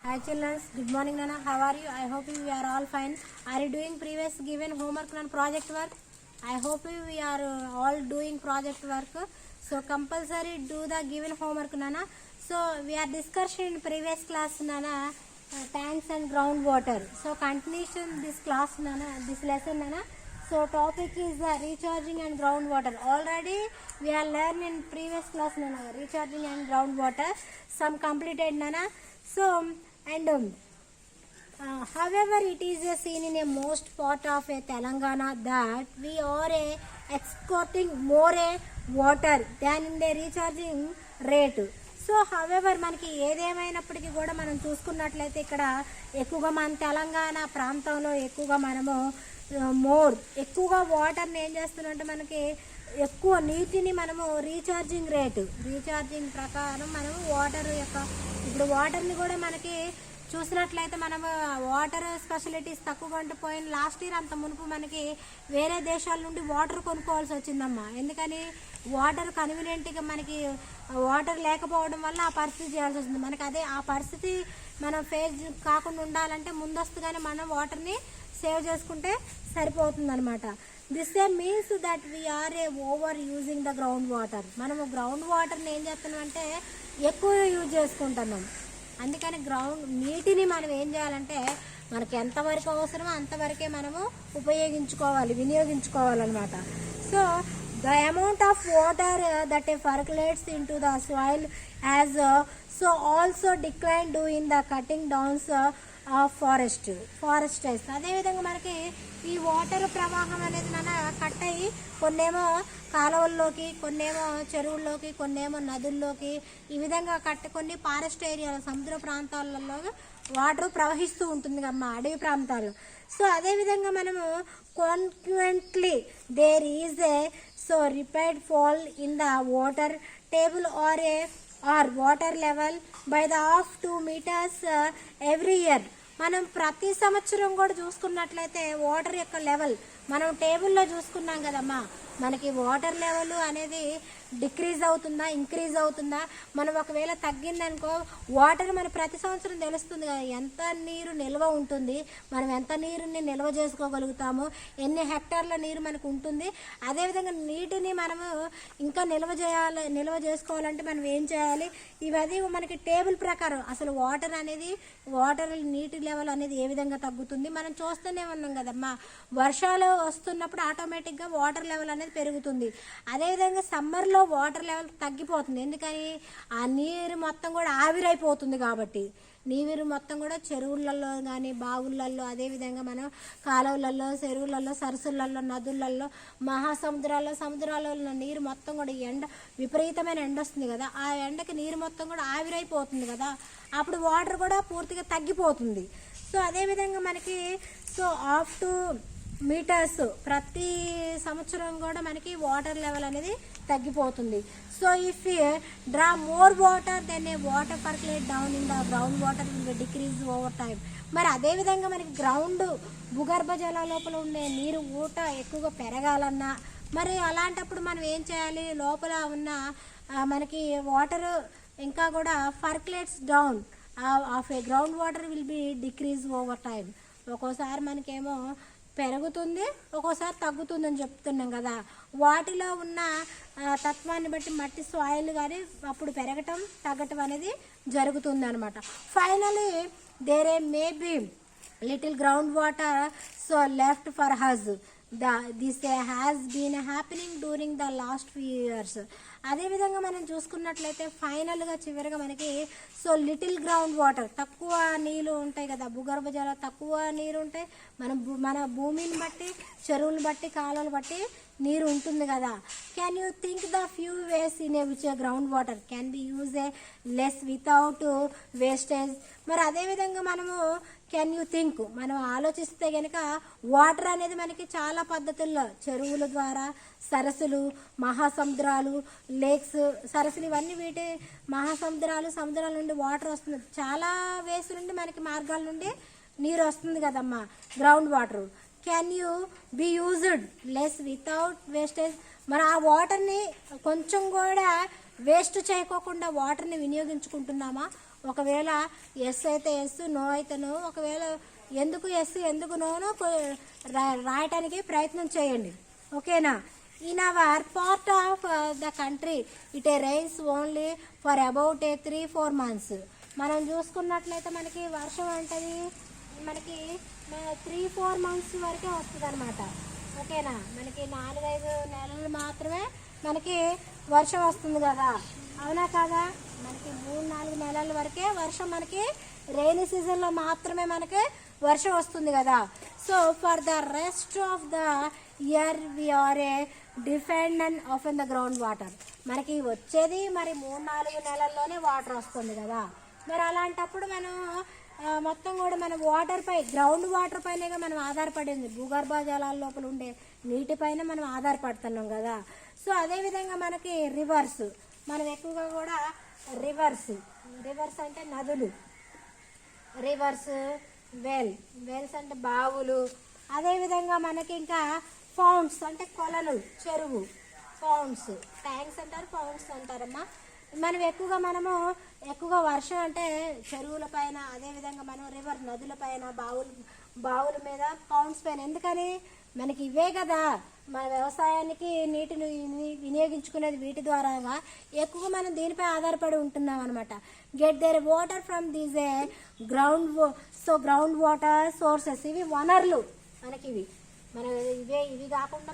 Hi children, good morning Nana. How are you? I hope you are all fine. Are you doing previous given homework and project work? I hope we are all doing project work. So compulsory do the given homework Nana. So we are discussing in previous class Nana tanks and groundwater. So continuation this class Nana, this lesson Nana. So topic is recharging and groundwater. Already we are learned in previous class Nana recharging and groundwater. Some completed Nana. So and however it is seen in a most part of a Telangana that we are exporting more water than in the recharging rate. So however మనకి ఏదేమైనప్పటికీ కూడా మనం చూసుకున్నట్లయితే ఇక్కడ ఎక్కువగా మన తెలంగాణ ప్రాంతంలో ఎక్కువగా మనము ఎక్కువగా వాటర్ని ఏం చేస్తున్నామంటే మనకి ఎక్కువ నీటిని మనము రీఛార్జింగ్ ప్రకారం మనము వాటర్ యొక్క ఇప్పుడు వాటర్ని కూడా మనకి చూసినట్లయితే మనము వాటర్ స్పెషాలిటీస్ తక్కువ అంటే పోయిన లాస్ట్ ఇయర్ అంత మునుపు మనకి వేరే దేశాల నుండి వాటర్ కొనుక్కోవాల్సి వచ్చిందమ్మా. ఎందుకని వాటర్ కన్వీనియంట్గా మనకి వాటర్ లేకపోవడం వల్ల ఆ పరిస్థితి చేయాల్సి వస్తుంది. మనకి అదే ఆ పరిస్థితి మనం ఫేస్ కాకుండా ఉండాలంటే ముందస్తుగానే మనం వాటర్ని సేవ్ చేసుకుంటే సరిపోతుంది అనమాట. This means that we are over using the ground water. మనము గ్రౌండ్ వాటర్ని ఏం చేస్తున్నామంటే ఎక్కువ యూజ్ చేసుకుంటున్నాం. అందుకని నీటిని మనం ఏం చేయాలంటే మనకి ఎంతవరకు అవసరమో అంతవరకే మనము వినియోగించుకోవాలన్నమాట. So the amount of water that percolates into the soil has so also decline doing the cutting downs of forests. అదేవిధంగా మనకి ఈ వాటర్ ప్రవాహం అనేది కట్ అయ్యి కొన్నేమో కాలువల్లోకి, కొన్నేమో చెరువుల్లోకి, కొన్నేమో నదుల్లోకి, ఈ విధంగా కొన్ని ఫారెస్ట్ ఏరియాలో సముద్ర ప్రాంతాలలో వాటర్ ప్రవహిస్తూ ఉంటుంది అమ్మ, అడవి ప్రాంతాలు. సో అదేవిధంగా మనము consequently there is rapid fall in the water table or water level by the 2 meters every year. మనం ప్రతి సంవత్సరం కూడా చూసుకున్నట్లయితే వాటర్ యొక్క లెవెల్ మనం టేబుల్లో చూసుకున్నాం కదమ్మా, మనకి వాటర్ లెవెల్ అనేది డిక్రీజ్ అవుతుందా ఇంక్రీజ్ అవుతుందా, మనం ఒకవేళ తగ్గిందనుకో వాటర్ మన ప్రతి సంవత్సరం తెలుస్తుంది కదా ఎంత నీరు నిల్వ ఉంటుంది, మనం ఎంత నీరుని నిల్వ చేసుకోగలుగుతాము, ఎన్ని హెక్టార్ల నీరు మనకు ఉంటుంది. అదేవిధంగా నీటిని మనము ఇంకా నిల్వ చేసుకోవాలంటే మనం ఏం చేయాలి, ఇవన్నీ మనకి టేబుల్ ప్రకారం అసలు వాటర్ నీటి లెవెల్ అనేది ఏ విధంగా తగ్గుతుంది మనం చూస్తూనే ఉన్నాం కదమ్మా. వర్షాలు వస్తున్నప్పుడు ఆటోమేటిక్గా వాటర్ లెవెల్ అనేది పెరుగుతుంది. అదేవిధంగా సమ్మర్లో వాటర్ లెవెల్ తగ్గిపోతుంది. ఎందుకని ఆ నీరు మొత్తం కూడా ఆవిరైపోతుంది కాబట్టి. నీరు మొత్తం కూడా చెరువులలో కానీ బావులలో, అదేవిధంగా మనం కాలువలలో, చెరువులలో, సరస్సులలో, నదులలో, సముద్రాలలో నీరు మొత్తం కూడా విపరీతమైన ఎండ వస్తుంది కదా, ఆ ఎండకి నీరు మొత్తం కూడా ఆవిరైపోతుంది కదా, అప్పుడు వాటర్ కూడా పూర్తిగా తగ్గిపోతుంది. సో అదేవిధంగా మనకి 2 meters ప్రతి సంవత్సరం కూడా మనకి వాటర్ లెవెల్ అనేది తగ్గిపోతుంది. So if draw more water then water percolate down in the ground water will decrease over time. మరి అదేవిధంగా మనకి భూగర్భ జల లోపల ఉండే నీరు ఊట ఎక్కువగా పెరగాలన్నా మరి అలాంటప్పుడు మనం ఏం చేయాలి, లోపల ఉన్న మనకి వాటర్ ఇంకా కూడా percolates down of a ground water will be decrease over time. ఒక్కోసారి మనకేమో పెరుగుతుంది, ఒక్కోసారి తగ్గుతుంది అని చెప్తున్నాం కదా. వాటిలో ఉన్న తత్వాన్ని బట్టి మట్టి సాయిల్ కానీ అప్పుడు పెరగటం తగ్గటం అనేది జరుగుతుంది అనమాట. Finally there may be little ground water left for us. This has been happening during the last few years. అదేవిధంగా మనం చూసుకున్నట్లయితే ఫైనల్గా చివరిగా మనకి లిటిల్ గ్రౌండ్ వాటర్ తక్కువ నీళ్ళు ఉంటాయి కదా, భూగర్భ జల తక్కువ నీరు ఉంటాయి, మన భూమిని బట్టి, చెరువులు బట్టి, కాలువలు బట్టి నీరు ఉంటుంది కదా. Can you think the few ways in which ground water can be use less without wastage. మరి అదేవిధంగా క్యాన్ యూ థింక్ మనం ఆలోచిస్తే కనుక వాటర్ అనేది మనకి చాలా పద్ధతుల్లో చెరువుల ద్వారా, సరస్సులు, మహాసముద్రాలు, లేక్స్, సరస్సులు ఇవన్నీ వీటి సముద్రాల నుండి వాటర్ వస్తుంది. చాలా వేస్ నుండి మనకి మార్గాల నుండి నీరు వస్తుంది కదమ్మా ground water. Can you be used less without wastage. మరి ఆ వాటర్ని కొంచెం కూడా వేస్ట్ చేయకోకుండా వాటర్ని వినియోగించుకుంటున్నామా, ఒకవేళ ఎస్ అయితే ఎస్, నో అయితే నో. ఒకవేళ ఎందుకు ఎస్ ఎందుకు నోనో రాయటానికి ప్రయత్నం చేయండి. ఓకేనా? In our part of the country it rains only for about 3-4 months. మనం చూసుకున్నట్లయితే మనకి వర్షం అంటది మనకి 3-4 months వరకే వస్తుంది అనమాట. ఓకేనా? మనకి 4-5 నెలలు మాత్రమే మనకి వర్షం వస్తుంది కదా, అవునా కదా? మనకి 3-4 నెలల వరకే వర్షం, మనకి రైనీ సీజన్లో మాత్రమే మనకి వర్షం వస్తుంది కదా. So for the rest of the year we are uh dependent of in the ground water. మనకి వచ్చేది మరి 3-4 నెలల్లోనే వాటర్ వస్తుంది కదా. మరి అలాంటప్పుడు మనం మొత్తం కూడా మనం వాటర్ పై, గ్రౌండ్ వాటర్ పైనే మనం ఆధారపడింది, భూగర్భ జలాల లోపల ఉండే నీటిపైన మనం ఆధారపడుతున్నాం కదా. సో అదేవిధంగా మనకి రివర్స్, మనం ఎక్కువగా కూడా రివర్స్ అంటే నదులు, రివర్స్, వెల్స్ అంటే బావులు, అదేవిధంగా మనకి ఇంకా ఫౌండ్స్ అంటే కొలలు, చెరువు, ఫౌండ్స్, ట్యాంక్స్ అంటారు, ఫౌండ్స్ అంటారమ్మా. మనం ఎక్కువగా వర్షం అంటే చెరువుల పైన, అదేవిధంగా మనం రివర్ నదుల పైన, బావుల మీద, ఫౌండ్స్ పైన. ఎందుకని? మనకి ఇవే కదా మన వ్యవసాయానికి నీటిని వినియోగించుకునేది, వీటి ద్వారాగా ఎక్కువగా మనం దీనిపై ఆధారపడి ఉంటున్నాం అనమాట. Get there water from these ground water sources. ఇవి వనరులు మనకి. మన ఇవి కాకుండా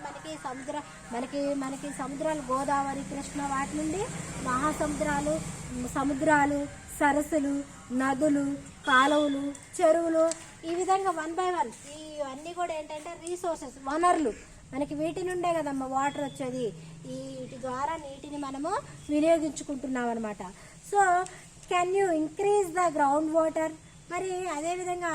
మనకి సముద్రాలు, గోదావరి, కృష్ణ, వాటి నుండి సముద్రాలు, సరస్సులు, నదులు, కాలువలు, చెరువులు, ఈ విధంగా 1 by 1 ఇవన్నీ కూడా ఏంటంటే రీసోర్సెస్, వనరులు. మనకి వీటి నుండే కదమ్మా వాటర్ వచ్చేది. వీటి ద్వారా నీటిని మనము వినియోగించుకుంటున్నాం అనమాట. So can you increase the ground water? మరి అదేవిధంగా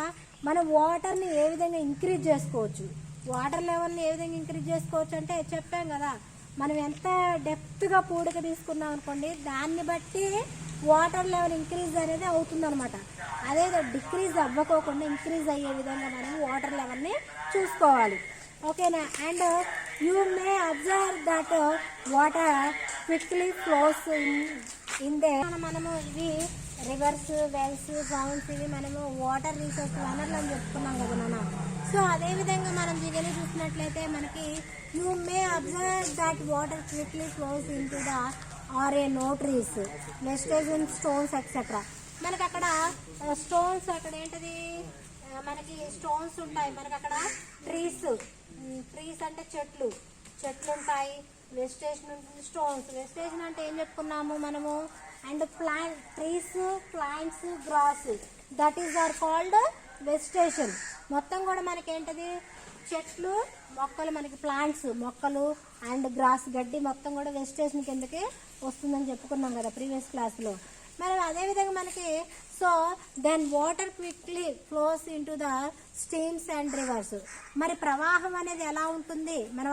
మనం వాటర్ని ఏ విధంగా ఇంక్రీజ్ చేసుకోవచ్చు, వాటర్ లెవెల్ని ఏ విధంగా ఇంక్రీజ్ చేసుకోవచ్చు అంటే చెప్పాం కదా, మనం ఎంత డెప్త్గా పూడిక తీసుకున్నాం అనుకోండి, దాన్ని బట్టి వాటర్ లెవెల్ ఇంక్రీజ్ అనేది అవుతుంది అనమాట. అదే డిక్రీజ్ అవ్వకోకుండా ఇంక్రీజ్ అయ్యే విధంగా మనం వాటర్ లెవెల్ని చూసుకోవాలి. ఓకేనా? And you may observe that water quickly flows in they. మనము ఇవి రివర్స్, వెల్స్, ఫౌండ్స్, ఇవి మనము వాటర్ రీసోర్స్, వనరులు అని చెప్పుకున్నాం కదా నాన్న. సో అదేవిధంగా మనం దీనిని చూసినట్లయితే మనకి you may observe that water quickly flows into the area no trees, vegetable, stones etcetera. మనకి అక్కడ స్టోన్స్, అక్కడ ఏంటిది మనకి స్టోన్స్ ఉంటాయి, మనకి అక్కడ ట్రీస్ అంటే చెట్లు ఉంటాయి, వెజిటేషన్ ఉంటుంది, స్టోన్స్. వెజిటేషన్ అంటే ఏం చెప్పుకున్నాము మనము, and trees, plants, grass, that is are called vegetation. మొత్తం కూడా మనకి ఏంటది చెట్లు, మొక్కలు, మనకి ప్లాంట్స్, మొక్కలు, అండ్ గ్రాస్, గడ్డి మొత్తం కూడా వెజిటేషన్ కిందకి వస్తుందని చెప్పుకున్నాం కదా ప్రీవియస్ క్లాస్లో. మరి అదేవిధంగా మనకి so then water quickly flows into the streams and rivers. మరి ప్రవాహం అనేది ఎలా ఉంటుంది? మనం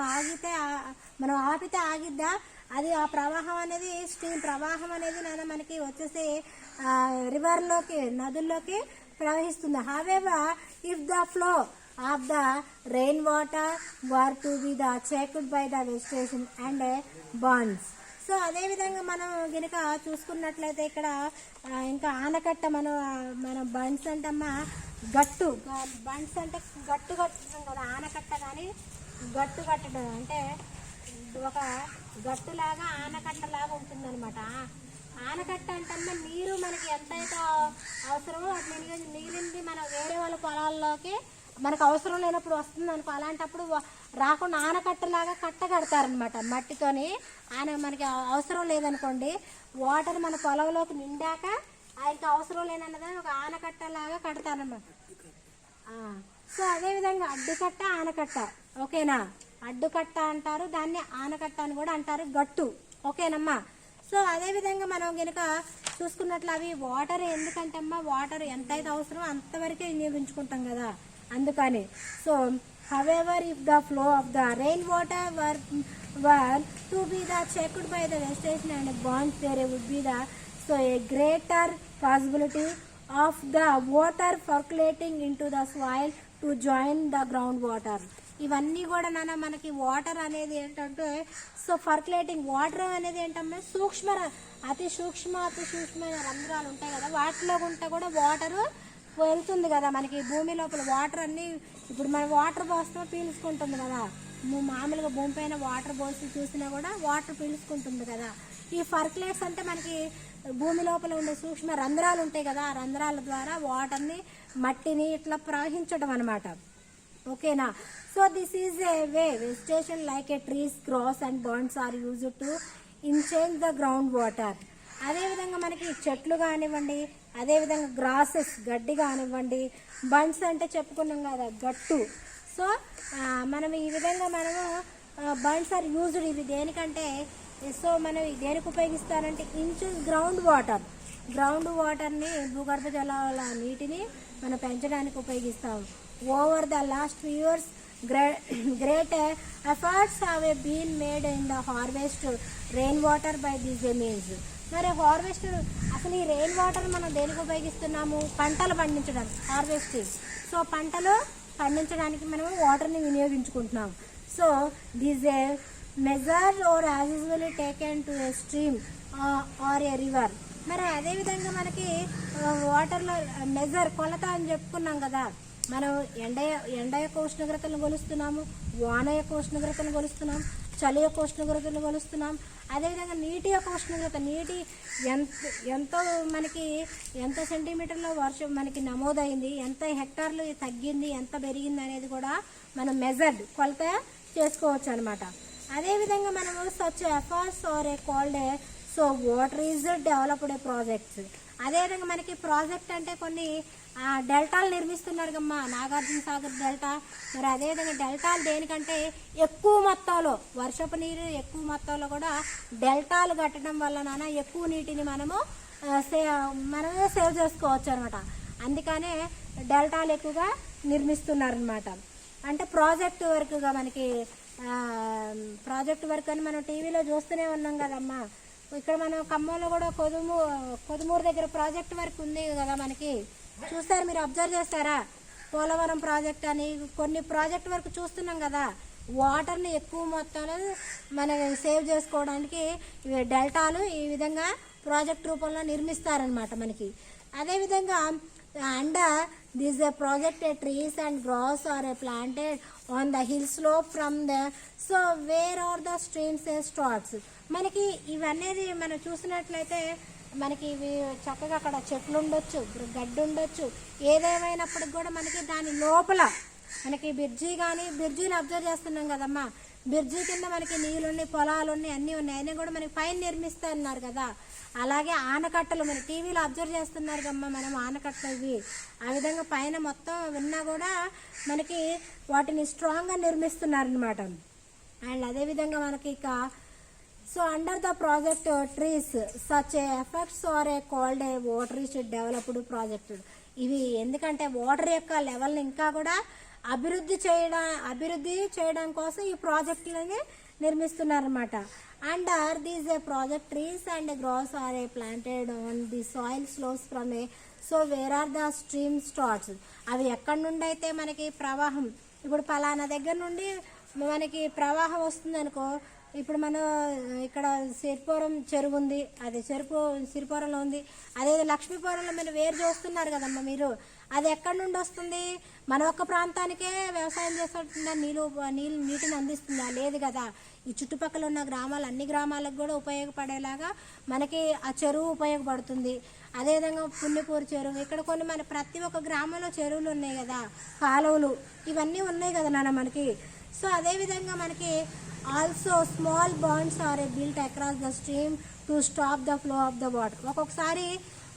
ఆపితే ఆగిద్దా? అది ఆ ప్రవాహం అనేది స్ట్రీమ్ ప్రవాహం అనేది మనకి వచ్చేసి రివర్లోకి, నదుల్లోకి ప్రవహిస్తుంది. However if the flow of the rain water were to be the checked by the vegetation and burns. So అదేవిధంగా మనం కనుక చూసుకున్నట్లయితే ఇక్కడ ఇంకా ఆనకట్ట, మన బండ్స్ అంటమ్మా బండ్స్ అంటే గట్టు కట్టడం కదా, ఆనకట్ట కానీ గట్టు కట్టడం అంటే ఒక గట్టులాగా ఆనకట్టలాగా ఉంటుందన్నమాట. ఆనకట్ట అంటమ్మా నీరు మనకి ఎంతైతే అవసరమో నీరుంది మనం వేరే వాళ్ళ పొలాల్లోకి మనకు అవసరం లేనప్పుడు వస్తుంది అనుకో, అలాంటప్పుడు రాకుండా ఆనకట్టలాగా కట్ట కడతారనమాట మట్టితోని. మనకి అవసరం లేదనుకోండి, వాటర్ మన పొలంలోకి నిండాక ఆయనకి అవసరం లేనన్నదాన్ని ఒక ఆనకట్టలాగా కడతారనమాట. సో అదేవిధంగా అడ్డుకట్ట, ఆనకట్ట. ఓకేనా? అడ్డుకట్ట అంటారు దాన్ని, ఆనకట్ట అని కూడా అంటారు, గట్టు. ఓకేనమ్మా? సో అదేవిధంగా మనం కనుక చూసుకున్నట్లు అవి వాటర్ ఎందుకంటే అమ్మా వాటర్ ఎంతైతే అవసరమో అంతవరకే వినియోగించుకుంటాం కదా, అందుకని. So however if the flow of the rain water were to be the checked by the vegetation and bonds, there would be the a greater possibility of the water percolating into the soil to join the groundwater. ఇవన్నీ కూడా నాన్న మనకి water అనేది ఏంటంటే so పర్కులేటింగ్ water అనేది ఏంటంటే అతి సూక్ష్మమైన రంధ్రాలు ఉంటాయి కదా, వాటిలో గుంట కూడా వాటరు వెళ్తుంది కదా మనకి భూమి లోపల. వాటర్ అన్నీ ఇప్పుడు మనం వాటర్ పోస్తే పీల్చుకుంటుంది కదా, మామూలుగా భూమి పైన వాటర్ పోసి చూసినా కూడా వాటర్ పీల్చుకుంటుంది కదా. ఈ పర్కులేట్స్ అంటే మనకి భూమి లోపల ఉండే సూక్ష్మ రంధ్రాలు ఉంటాయి కదా, ఆ రంధ్రాల ద్వారా వాటర్ని మట్టిని ఇట్లా ప్రవహించడం అనమాట. ఓకేనా. So this is a way vegetation like a trees grass and bunds are used to enhance the ground water. అదేవిధంగా మనకి చెట్లు కానివ్వండి, అదేవిధంగా గ్రాసెస్ గడ్డి కానివ్వండి, బండ్స్ అంటే చెప్పుకున్నాం కదా గట్టు. సో మనం ఈ విధంగా మనము బండ్స్ ఆర్ యూజ్డ్. ఇవి దేనికంటే సో మనం దేనికి ఉపయోగిస్తారంటే ఇన్చేంజ్ గ్రౌండ్ వాటర్ని భూగర్భ జలాల నీటిని మనం పెంచడానికి ఉపయోగిస్తాం. Over the last few years great efforts have been made in the harvest rainwater by these means. మరి హార్వెస్ట్ అసలు ఈ రెయిన్ వాటర్ మనం దేనికి ఉపయోగిస్తున్నాము? పంటలు పండించడానికి, హార్వెస్టింగ్. సో పంటలు పండించడానికి మనం వాటర్ని వినియోగించుకుంటున్నాం. So this a measure are as usually taken to a stream or a river. మరి అదేవిధంగా మనకి వాటర్లో మెజర్ కొలత అని చెప్పుకున్నాం కదా, మనం ఎండ యొక్క ఉష్ణోగ్రతలను కొలుస్తున్నాము, వాన యొక్క ఉష్ణోగ్రతను కొలుస్తున్నాం, చలి యొక్క ఉష్ణోగ్రతను కొలుస్తున్నాం. అదేవిధంగా నీటి యొక్క ఉష్ణోగ్రత, నీటి ఎంతో మనకి ఎంత సెంటీమీటర్ల వర్షం మనకి నమోదైంది, ఎంత హెక్టార్లు తగ్గింది, ఎంత పెరిగింది అనేది కూడా మనం మెజర్డ్ కొలత చేసుకోవచ్చు అనమాట. అదేవిధంగా మనము such efforts are A called uh so water is developed uh projects. అదేవిధంగా మనకి ప్రాజెక్ట్ అంటే కొన్ని డెల్టాలు నిర్మిస్తున్నారు కమ్మా, నాగార్జున సాగర్ డెల్టా. మరి అదేవిధంగా డెల్టాలు దేనికంటే ఎక్కువ మొత్తంలో వర్షపు నీరు ఎక్కువ మొత్తంలో కూడా డెల్టాలు కట్టడం వల్ల ఎక్కువ నీటిని మనమే సేవ్ చేసుకోవచ్చు అనమాట. అందుకనే డెల్టాలు ఎక్కువగా నిర్మిస్తున్నారనమాట. అంటే ప్రాజెక్ట్ వర్క్గా మనకి ప్రాజెక్ట్ వర్క్ అని మనం టీవీలో చూస్తూనే ఉన్నాం కదమ్మా. ఇక్కడ మనం ఖమ్మంలో కూడా కొదుమూరు దగ్గర ప్రాజెక్ట్ వర్క్ ఉంది కదా మనకి, చూస్తారు మీరు అబ్జర్వ్ చేస్తారా? పోలవరం ప్రాజెక్ట్ అని కొన్ని ప్రాజెక్ట్ వర్క్ చూస్తున్నాం కదా. వాటర్ని ఎక్కువ మొత్తంలో మనం సేవ్ చేసుకోవడానికి డెల్టాలు ఈ విధంగా ప్రాజెక్ట్ రూపంలో నిర్మిస్తారనమాట మనకి. అదేవిధంగా under this uh project uh trees and grass are A planted on the hill slope from the so where are the streams uh starts. మనకి ఇవన్నీ మనం చూసినట్లయితే మనకి ఇవి చక్కగా అక్కడ చెట్లు ఉండొచ్చు, గడ్డి ఉండొచ్చు, ఏదేమైనప్పటికి కూడా మనకి దాని లోపల మనకి బ్రిడ్జీలు అబ్జర్వ్ చేస్తున్నాం కదమ్మా. బ్రిడ్జి కింద మనకి నీళ్ళున్నాయి, పొలాలు ఉన్నాయి, అన్నీ ఉన్నాయి, అయినా కూడా మనకి పైన నిర్మిస్తా అన్నారు కదా. అలాగే ఆనకట్టలు మన టీవీలో అబ్జర్వ్ చేస్తున్నారు కమ్మా మనం, ఆనకట్టలు ఇవి ఆ విధంగా పైన మొత్తం విన్నా కూడా మనకి వాటిని స్ట్రాంగ్గా నిర్మిస్తున్నారనమాట. అండ్ అదేవిధంగా మనకి ఇక so under the project trees such effects are A called a water is developed project. ఇవి ఎందుకంటే వాటర్ యొక్క లెవెల్ని ఇంకా కూడా అభివృద్ధి చేయడం కోసం ఈ ప్రాజెక్టులని నిర్మిస్తున్నారన్నమాట. Under these a project trees and grass are A planted on the soil slopes from a so where are the stream starts. అవి ఎక్కడి నుండి అయితే మనకి ప్రవాహం, ఇప్పుడు పలానా దగ్గర నుండి మనకి ప్రవాహం వస్తుంది అనుకో. ఇప్పుడు మనం ఇక్కడ సిరిపురం చెరువు ఉంది, అది సిరిపురంలో ఉంది. అదే లక్ష్మీపురంలో మీరు వేరు చూస్తున్నారు కదమ్మా మీరు, అది ఎక్కడి నుండి వస్తుంది? మన ఒక్క ప్రాంతానికే వ్యవసాయం చేస్తుందా నీటిని అందిస్తుందా? లేదు కదా. ఈ చుట్టుపక్కల ఉన్న గ్రామాలు అన్ని గ్రామాలకు కూడా ఉపయోగపడేలాగా మనకి ఆ చెరువు ఉపయోగపడుతుంది. అదేవిధంగా పుణ్యపూర్ చెరువు, ఇక్కడ కొన్ని మన ప్రతి ఒక్క గ్రామంలో చెరువులు ఉన్నాయి కదా, కాలువలు ఇవన్నీ ఉన్నాయి కదా నాన్న మనకి. సో అదేవిధంగా మనకి also small bunds are built across the stream to stop the flow of the water. ఒక్కొక్కసారి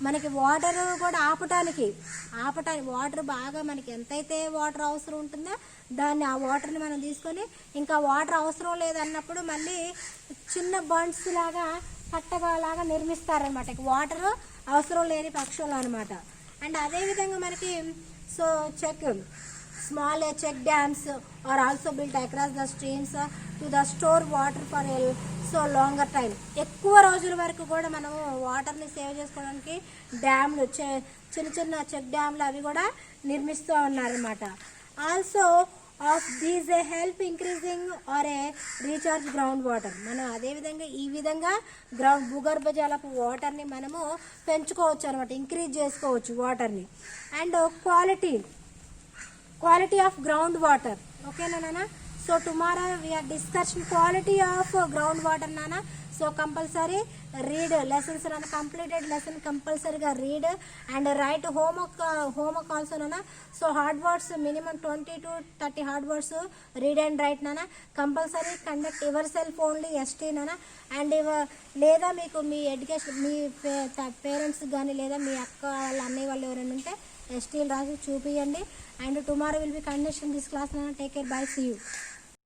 మనకి వాటర్ కూడా ఆపటానికి వాటర్ బాగా మనకి ఎంతైతే వాటర్ అవసరం ఉంటుందో దాన్ని ఆ వాటర్ని మనం తీసుకొని ఇంకా వాటర్ అవసరం లేదన్నప్పుడు మళ్ళీ చిన్న బండ్స్ లాగా కట్టలాగా నిర్మిస్తారనమాట, వాటర్ అవసరం లేని పక్షులు అనమాట. అండ్ అదేవిధంగా మనకి so small check dams are also built across the streams to the store water for a so longer time. ఎక్కువ రోజుల వరకు కూడా మనం వాటర్ని సేవ్ చేసుకోవడానికి డ్యామ్లు, చిన్న చిన్న చెక్ డ్యామ్లు అవి కూడా నిర్మిస్తూ ఉన్నారన్నమాట. Also of these a help increasing are a recharge ground water. మనం అదేవిధంగా ఈ విధంగా భూగర్భ జలపు వాటర్ని మనము పెంచుకోవచ్చు అనమాట, ఇంక్రీజ్ చేసుకోవచ్చు వాటర్ని. And quality of ground water. ఓకేనా నాన్న? So tomorrow we are discussion quality of ground water నాన్న. సో కంపల్సరీ రీడ్ లెసన్స్ నాన్న, కంప్లీటెడ్ లెసన్ కంపల్సరీగా read and write homework also నాన్న. So hard words minimum 20 to 30 hard words read and write నాన్న. Compulsory conduct yourself only ST నాన్న. And లేదా మీకు మీ education మీ parents కానీ లేదా మీ అక్క వాళ్ళ అన్నయ్య వాళ్ళు ఎవరైనా ఉంటే ఎస్టీలు రాసి చూపియండి. And tomorrow will be conduction this class నాన్న. Take care, bye, see you.